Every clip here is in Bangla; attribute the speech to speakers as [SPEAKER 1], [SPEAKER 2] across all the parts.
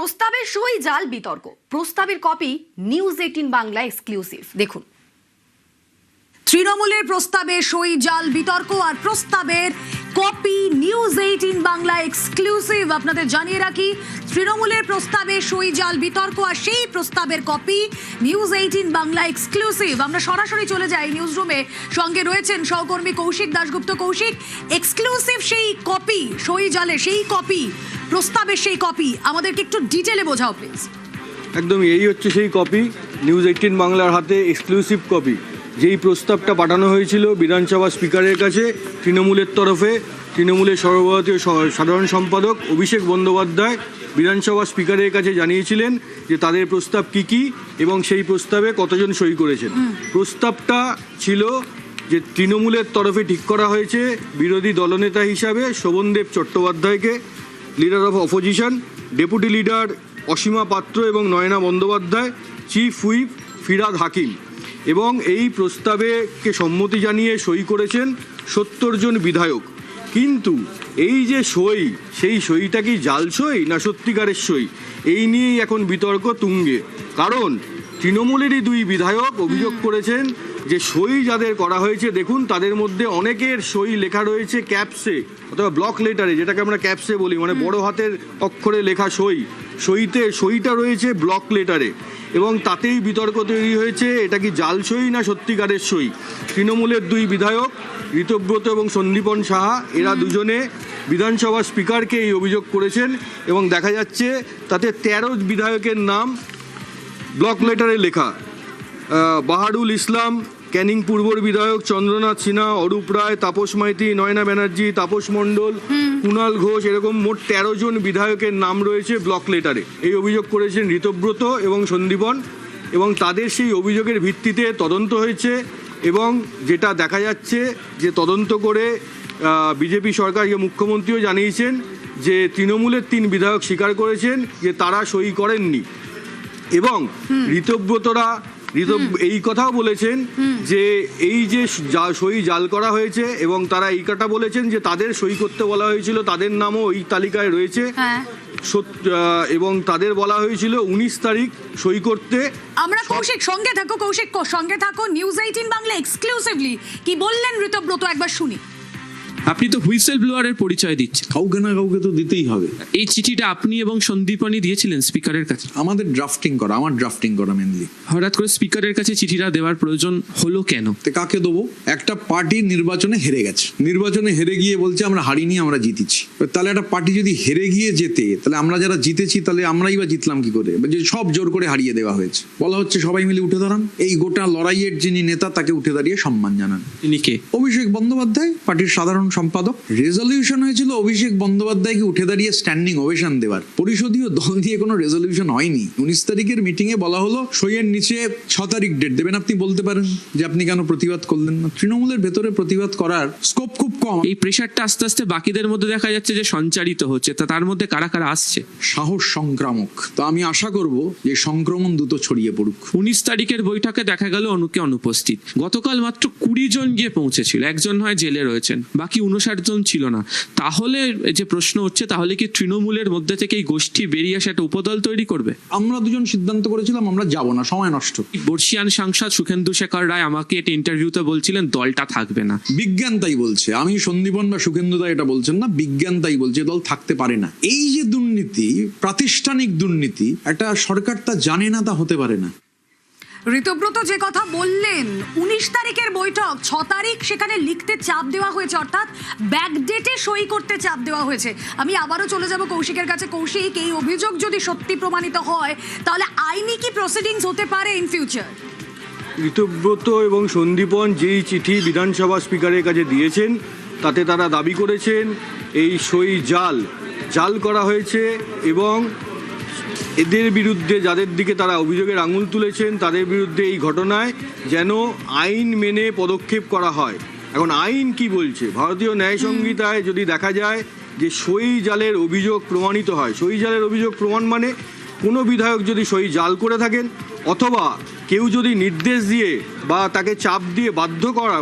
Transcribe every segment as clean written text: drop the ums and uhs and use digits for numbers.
[SPEAKER 1] প্রস্তাবের সই জাল বিতর্ক, প্রস্তাবের কপি নিউজ 18 বাংলা এক্সক্লুসিভ দেখুন। তৃণমূলের প্রস্তাবে সই জাল বিতর্ক আর প্রস্তাবের কপি নিউজ 18 বাংলা এক্সক্লুসিভ। আপনাদের জানিয়ে রাখি, তৃণমূলের প্রস্তাবে সই জাল বিতর্ক আর সেই প্রস্তাবের কপি নিউজ 18 বাংলা এক্সক্লুসিভ। আমরা সরাসরি চলে যাই নিউজ রুমে, সঙ্গে রয়েছেন সহকর্মী কৌশিক দাশগুপ্ত। কৌশিক, এক্সক্লুসিভ সেই কপি, সই জালে সেই কপি, প্রস্তাবের সেই কপি আমাদেরকে একটু ডিটেলে বোঝাও প্লিজ।
[SPEAKER 2] একদম এই হচ্ছে সেই কপি, নিউজ 18 বাংলার হাতে এক্সক্লুসিভ কপি। যেই প্রস্তাবটা পাঠানো হয়েছিল বিধানসভা স্পিকারের কাছে তৃণমূলের তরফে, তৃণমূলের সর্বভারতীয় সাধারণ সম্পাদক অভিষেক বন্দ্যোপাধ্যায় বিধানসভা স্পিকারের কাছে জানিয়েছিলেন যে তাদের প্রস্তাব কি কি এবং সেই প্রস্তাবে কতজন সই করেছেন। প্রস্তাবটা ছিল যে তৃণমূলের তরফে ঠিক করা হয়েছে বিরোধী দলনেতা হিসাবে শোভনদেব চট্টোপাধ্যায়কে, leader of opposition deputy leader Asima Patra এবং নয়না বন্দ্যোপাধ্যায়, চিফ হুইপ ফিরহাদ হাকিম, এবং এই প্রস্তাবেকে সম্মতি জানিয়ে সই করেছেন 70 জন বিধায়ক। কিন্তু এই যে সই, সেই সইটা কি জাল সই না সত্যিকারের সই, এই নিয়েই এখন বিতর্ক তুঙ্গে। কারণ তৃণমূলেরই 2 বিধায়ক অভিযোগ করেছেন যে সই যাদের করা হয়েছে, দেখুন তাদের মধ্যে অনেকের সই লেখা রয়েছে ক্যাপসে অথবা ব্লক লেটারে, যেটাকে আমরা ক্যাপসে বলি, মানে বড় হাতের অক্ষরে লেখা সইটা রয়েছে ব্লক লেটারে, এবং তাতেই বিতর্ক তৈরি হয়েছে এটা কি জাল সই না সত্যিকারের সই। তৃণমূলের 2 বিধায়ক ঋতব্রত এবং সন্দীপন সাহা, এরা দুজনে বিধানসভা স্পিকারকে এই অভিযোগ করেছেন এবং দেখা যাচ্ছে তাতে 13 বিধায়কের নাম ব্লক লেটারে লেখা। বাহারুল ইসলাম, ক্যানিং পূর্বর বিধায়ক চন্দ্রনাথ সিনহা, অরূপ রায়, তাপস মাইতি, নয়না ব্যানার্জি, তাপস মণ্ডল, কুণাল ঘোষ, এরকম মোট 13 জন বিধায়কের নাম রয়েছে ব্লক লেটারে। এই অভিযোগ করেছেন ঋতব্রত এবং সন্দীপন, এবং তাদের সেই অভিযোগের ভিত্তিতে তদন্ত হয়েছে এবং যেটা দেখা যাচ্ছে যে তদন্ত করে বিজেপি সরকারকে মুখ্যমন্ত্রীও জানিয়েছেন যে তৃণমূলের 3 বিধায়ক স্বীকার করেছেন যে তারা সই করেননি, এবং ঋতব্রতরা এই কথাও বলেছেন যে এই যে সই জাল করা হয়েছে, এবং তারা এই কথা বলেছেন যে তাদের সই করতে বলা হয়েছিল, তাদের নামও ওই তালিকায় রয়েছে, এবং তাদের বলা হয়েছিল 19 তারিখ সই করতে।
[SPEAKER 1] আমরা কৌশিক সঙ্গে থাকো নিউজ 18 বাংলা এক্সক্লুসিভলি কি বললেন ঋতব্রত একবার শুনি।
[SPEAKER 3] আপনি তো হুইসেল ব্লোয়ারের পরিচয় দিচ্ছেন,
[SPEAKER 4] কাউকে না কাউকে তো দিতেই হবে।
[SPEAKER 3] এই চিঠিটা আপনি এবং সন্দীপনই দিয়েছিলেন স্পিকারের কাছে?
[SPEAKER 4] আমার ড্রাফটিং করা মেনলি।
[SPEAKER 3] হঠাৎ করে স্পিকারের কাছে চিঠিটা দেওয়ার প্রয়োজন হলো কেন?
[SPEAKER 4] কাকে দেবো? একটা পার্টি নির্বাচনে হেরে গেছে, নির্বাচনে হেরে গিয়ে বলছে আমরা হারিনি, আমরা জিতেছি। তাহলে একটা পার্টি যদি হেরে গিয়ে জেতে, তাহলে আমরা যারা জিতেছি তাহলে আমরাই বা জিতলাম কি করে? সব জোর করে হারিয়ে দেওয়া হয়েছে, বলা হচ্ছে সবাই মিলে উঠে দাঁড়ান। এই গোটা লড়াইয়ের যিনি নেতা তাকে উঠে দাঁড়িয়ে সম্মান জানান।
[SPEAKER 3] তিনি কে?
[SPEAKER 4] অভিষেক বন্দ্যোপাধ্যায়, পার্টির সাধারণ সম্পাদক। রেজলিউশন হয়েছিল অভিষেক বন্দ্যোপাধ্যায়কে উঠে দাঁড়িয়ে স্ট্যান্ডিং ওভেশন দেওয়ার। পরিষদীয় দল দিয়ে কোনো রেজলিউশন হয়নি। 19 তারিখের মিটিং এ বলা হলো সইয়ের নিচে 6 তারিখ ডেট দেবেন। আপনি বলতে পারেন যে আপনি কেন প্রতিবাদ করলেন না? তৃণমূলের ভেতরে প্রতিবাদ করার স্কোপ খুব কম।
[SPEAKER 3] এই প্রেশারটা আস্তে আস্তে বাকিদের মধ্যে দেখা যাচ্ছে যে সঞ্চারিত হচ্ছে, তা তার মধ্যে কারা কারা আসছে?
[SPEAKER 4] সাহস সংক্রামক, তো আমি আশা করব যে সংক্রমণ দ্রুত ছড়িয়ে পড়ুক।
[SPEAKER 3] 19 তারিখের বৈঠকে দেখা গেল অনুকে অনুপস্থিত। গতকাল মাত্র 20 জন গিয়ে পৌঁছেছিল, একজন হয় জেলে রয়েছেন, বাকি 59 জন ছিল না। তাহলে যে প্রশ্ন হচ্ছে, তাহলে কি তৃণমূলের মধ্যে থেকে এই গোষ্ঠী বেরিয়ে আসে একটা উপদল তৈরি করবে?
[SPEAKER 4] আমরা দুজন সিদ্ধান্ত করেছিলাম আমরা যাব না, সময় নষ্ট।
[SPEAKER 3] বর্ষিয়ান সাংসদ সুখেন্দু শেখর রায় আমাকে একটা ইন্টারভিউতে বলছিলেন দলটা থাকবে না।
[SPEAKER 4] বিজ্ঞান তাই বলছে, আমি সন্দীপন বা সুখেন্দু দা এটা বলছেন না, বিজ্ঞান তাই বলছে দল থাকতে পারে না। এই যে দুর্নীতি, প্রাতিষ্ঠানিক দুর্নীতি, একটা সরকার তা জানে না, তা হতে পারে না।
[SPEAKER 1] ঋতব্রত যে কথা বললেন, 19 তারিখের বৈঠক, 6 তারিখ সেখানে লিখতে চাপ দেওয়া হয়েছে, অর্থাৎ ব্যাকডেটে সই করতে চাপ দেওয়া হয়েছে। আমি আবারও চলে যাব কৌশিকের কাছে। কৌশিক, এই অভিযোগ যদি সত্যি প্রমাণিত হয় তাহলে আইনি কি প্রসিডিংস হতে পারে ইন ফিউচার?
[SPEAKER 2] ঋতব্রত এবং সন্দীপন যেই চিঠি বিধানসভা স্পিকারের কাছে দিয়েছেন, তাতে তারা দাবি করেছেন এই সই জাল করা হয়েছে, এবং এদের বিরুদ্ধে, যাদের দিকে তারা অভিযোগের আঙুল তুলেছেন, তাদের বিরুদ্ধে এই ঘটনায় যেন আইন মেনে পদক্ষেপ করা হয়। এখন আইন কি বলছে? ভারতীয় ন্যায় সংহিতায় যদি দেখা যায় যে সই জালের অভিযোগ প্রমাণিত হয়, সই জালের অভিযোগ প্রমাণ মানে কোনো বিধায়ক যদি সই জাল করে থাকেন, অথবা কেউ যদি নির্দেশ দিয়ে বা তাকে চাপ দিয়ে বাধ্য করা,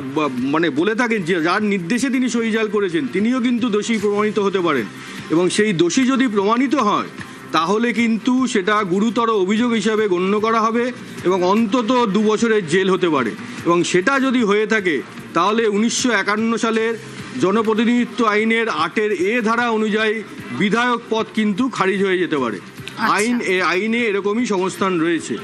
[SPEAKER 2] মানে বলে থাকেন যে যার নির্দেশে তিনি সই জাল করেছেন, তিনিও কিন্তু দোষী প্রমাণিত হতে পারেন। এবং সেই দোষী যদি প্রমাণিত হয়, তাহলে কিন্তু সেটা গুরুতর অভিযোগ হিসাবে গণ্য করা হবে এবং অন্তত 2 বছরের জেল হতে পারে। এবং সেটা যদি হয়ে থাকে তাহলে 1951 সালের জনপ্রতিনিধিত্ব আইনের 8 ধারা অনুযায়ী বিধায়ক পদ কিন্তু খারিজ হয়ে যেতে পারে। আইনে এরকমই সংস্থান রয়েছে।